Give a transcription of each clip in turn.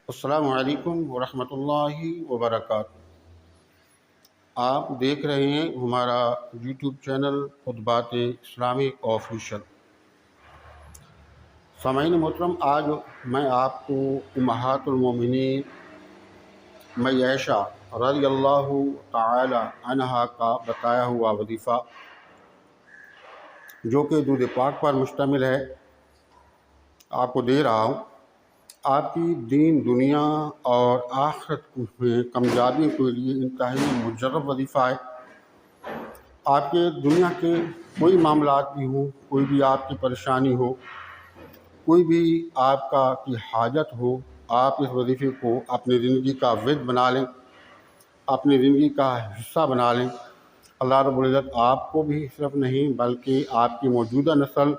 السلام علیکم ورحمۃ اللہ وبرکاتہ۔ آپ دیکھ رہے ہیں ہمارا یوٹیوب چینل خطبات اسلامک آفیشل۔ سامعین محترم، آج میں آپ کو امہات المومنین عائشہ رضی اللہ تعالی عنہا کا بتایا ہوا وظیفہ، جو کہ درود پاک پر مشتمل ہے، آپ کو دے رہا ہوں۔ آپ کی دین، دنیا اور آخرت میں کامیابی کے لیے انتہائی مجرب وظیفہ ہے۔ آپ کے دنیا کے کوئی معاملات بھی ہوں، کوئی بھی آپ کی پریشانی ہو، کوئی بھی آپ کی حاجت ہو، آپ اس وظیفے کو اپنی زندگی کا ورد بنا لیں، اپنی زندگی کا حصہ بنا لیں۔ اللہ رب العزت آپ کو بھی صرف نہیں بلکہ آپ کی موجودہ نسل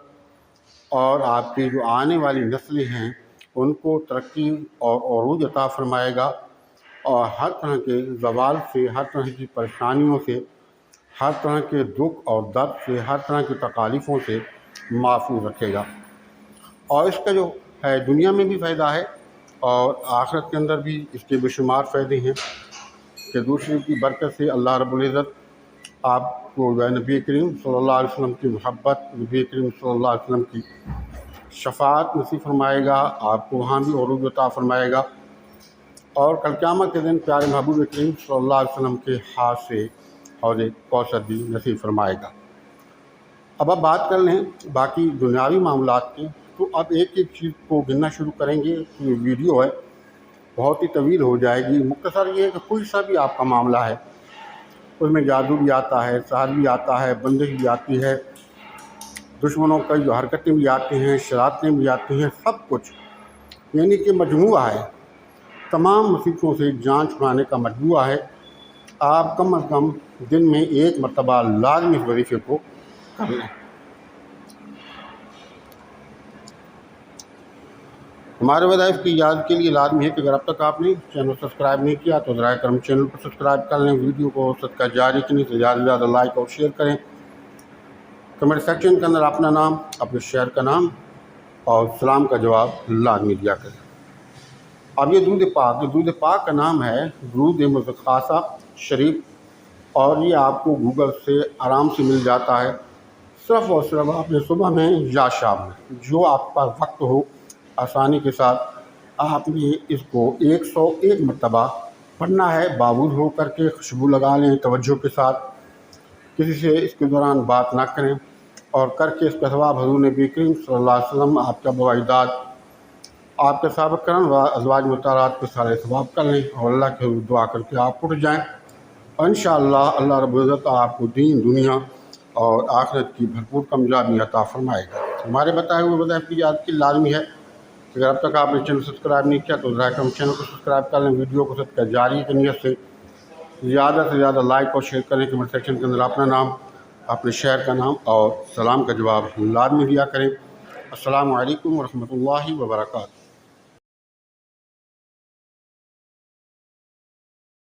اور آپ کی جو آنے والی نسلیں ہیں ان کو ترقی اور عروج عطا فرمائے گا، اور ہر طرح کے زوال سے، ہر طرح کی پریشانیوں سے، ہر طرح کے دکھ اور درد سے، ہر طرح کی تکالیفوں سے محفوظ رکھے گا۔ اور اس کا جو ہے دنیا میں بھی فائدہ ہے اور آخرت کے اندر بھی اس کے بے شمار فائدے ہیں کہ دوسرے کی برکت سے اللہ رب العزت آپ کو نبی کریم صلی اللہ علیہ وسلم کی محبت، نبی کریم صلی اللہ علیہ وسلم کی شفاعت نصیب فرمائے گا، آپ کو وہاں بھی عروج عطا فرمائے گا، اور کل قیامت کے دن پیارے محبوب کریم صلی اللہ علیہ وسلم کے ہاتھ سے حوض کوثر بھی نصیب فرمائے گا۔ اب بات کر لیں باقی دنیاوی معاملات کی، تو اب ایک ایک چیز کو گننا شروع کریں گے۔ یہ ویڈیو ہے بہت ہی طویل ہو جائے گی۔ مختصر یہ ہے کہ کوئی سا بھی آپ کا معاملہ ہے، اس میں جادو بھی آتا ہے، سحر بھی آتا ہے، بندش بھی آتی ہے، دشمنوں کی جو حرکتیں بھی آتی ہیں، شرارتیں بھی آتی ہیں، سب کچھ یعنی کہ مجموعہ ہے، تمام مصیبتوں سے جان چھڑانے کا مجموعہ ہے۔ آپ کم از کم دن میں ایک مرتبہ لازمی اس وظیفے کو کر لیں۔ ہمارے وظائف کی یاد کے لیے لازمی ہے کہ اگر اب تک آپ نے چینل سبسکرائب نہیں کیا تو ذرائع کرم چینل کو سبسکرائب کر لیں، ویڈیو کو صدقہ جاری کرنے سے زیادہ سے زیادہ لائک اور شیئر کریں، کمنٹ سیکشن کے اندر اپنا نام، اپنے شہر کا نام اور سلام کا جواب لازمی دیا کریں۔ اب یہ درود پاک کا نام ہے درود مستخاصہ شریف، اور یہ آپ کو گوگل سے آرام سے مل جاتا ہے۔ صرف اور صرف آپ نے صبح میں یا شام میں جو آپ کا وقت ہو، آسانی کے ساتھ آپ نے اس کو 101 مرتبہ پڑھنا ہے، باوضو ہو کر کے خوشبو لگا لیں توجہ کے ساتھ، کسی سے اس کے دوران بات نہ کریں، اور کر کے اس کا ثواب حضور نبی کریم صلی اللہ علیہ وسلم، آپ کا اباء اجداد، آپ کے سابق کرن و ازواج مطہرات کے سارے ثواب کر لیں، اور اللہ کے حضور دعا کر کے آپ اٹھ جائیں، اور انشاءاللہ اللہ رب العزت آپ کو دین، دنیا اور آخرت کی بھرپور کامیابی عطا فرمائے گا۔ ہمارے بتائے ہوئے وظائف کی یاد کی لازمی ہے کہ اگر اب تک آپ نے چینل سبسکرائب نہیں کیا تو ذرائع کرم چینل کو سبسکرائب کر لیں، ویڈیو کو صدقہ جاری کی نیت سے زیادہ لائک اور شیئر کریں، کمنٹ سیکشن کے اندر اپنا نام، اپنے شہر کا نام اور سلام کا جواب لازمی دیا کریں۔ السلام علیکم ورحمۃ اللہ وبرکاتہ۔